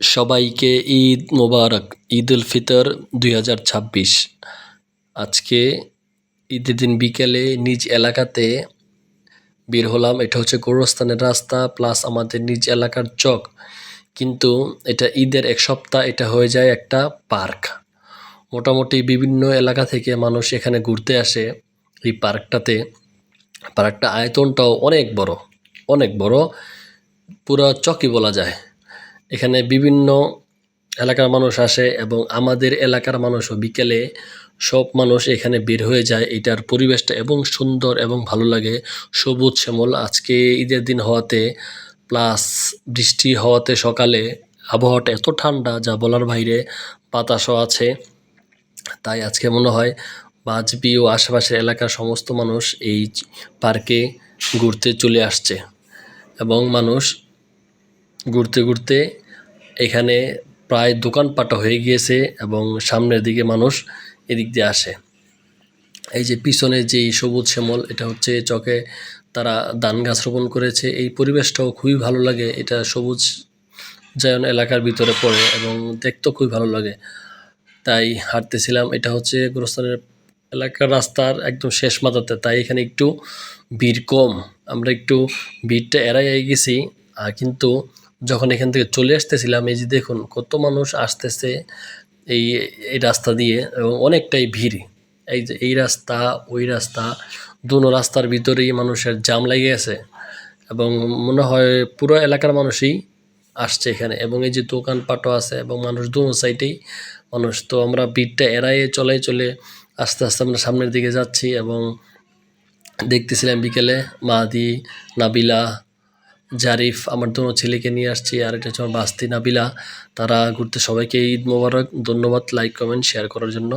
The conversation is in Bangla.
সবাইকে ঈদ মোবারক। ঈদ উল ফিতর 2026। আজকে ঈদের দিন বিকেলে নিজ এলাকাতে বের হলাম। এটা হচ্ছে গোরস্থানের রাস্তা প্লাস আমাদের নিজ এলাকার চক, কিন্তু এটা ঈদের এক সপ্তাহ এটা হয়ে যায় একটা পার্ক। মোটামুটি বিভিন্ন এলাকা থেকে মানুষ এখানে ঘুরতে আসে এই পার্কটাতে। পার্কটা আয়তনটাও অনেক বড়, অনেক বড়, পুরো চকই বলা যায়। এখানে বিভিন্ন এলাকার মানুষ আসে এবং আমাদের এলাকার মানুষও বিকেলে সব মানুষ এখানে বের হয়ে যায়। এটার পরিবেশটা এবং সুন্দর এবং ভালো লাগে, সবুজ শ্যামল। আজকে ঈদের দিন হওয়াতে প্লাস বৃষ্টি হওয়াতে সকালে আবহাওয়াটা এত ঠান্ডা যা বলার বাইরে, বাতাসও আছে। তাই আজকে মনে হয় বাজবি ও আশেপাশের এলাকার সমস্ত মানুষ এই পার্কে ঘুরতে চলে আসছে এবং মানুষ ঘুরতে ঘুরতে এখানে প্রায় দোকানপাটও হয়ে গিয়েছে এবং সামনের দিকে মানুষ এদিক দিয়ে আসে। এই যে পিছনে যেই সবুজ শ্যামল, এটা হচ্ছে চকে তারা ধান গাছ রোপণ করেছে। এই পরিবেশটাও খুবই ভালো লাগে। এটা সবুজ জায়ন এলাকার ভিতরে পড়ে এবং দেখতেও খুবই ভালো লাগে। তাই হাঁটতেছিলাম। এটা হচ্ছে গোরস্থানের এলাকার রাস্তার একদম শেষ মাথাতে, তাই এখানে একটু ভিড় কম। আমরা একটু ভিড়টা এড়াই গেছি। কিন্তু যখন এখান থেকে চলে আসতেছিলাম, এই যে দেখুন কত মানুষ আসতেছে এই এই রাস্তা দিয়ে এবং অনেকটাই ভিড়। এই যে এই রাস্তা ওই রাস্তা, দুনো রাস্তার ভিতরেই মানুষের জাম লেগে আছে এবং মনে হয় পুরো এলাকার মানুষই আসছে এখানে। এবং এই যে দোকানপাটও আছে এবং মানুষ দুনো সাইডেই মানুষ। তো আমরা ভিড়টা এড়াইয়ে চলে আস্তে আস্তে আমরা সামনের দিকে যাচ্ছি এবং দেখতেছিলাম বিকেলে মাহাদি, নাবিলা, জারিফ, আমার দুনো ছেলেকে নিয়ে আসছি, আর এটা হচ্ছে আমার বাস্তি নাবিলা। তারা ঘুরতে। সবাইকে ঈদ মোবারক। ধন্যবাদ লাইক কমেন্ট শেয়ার করার জন্য।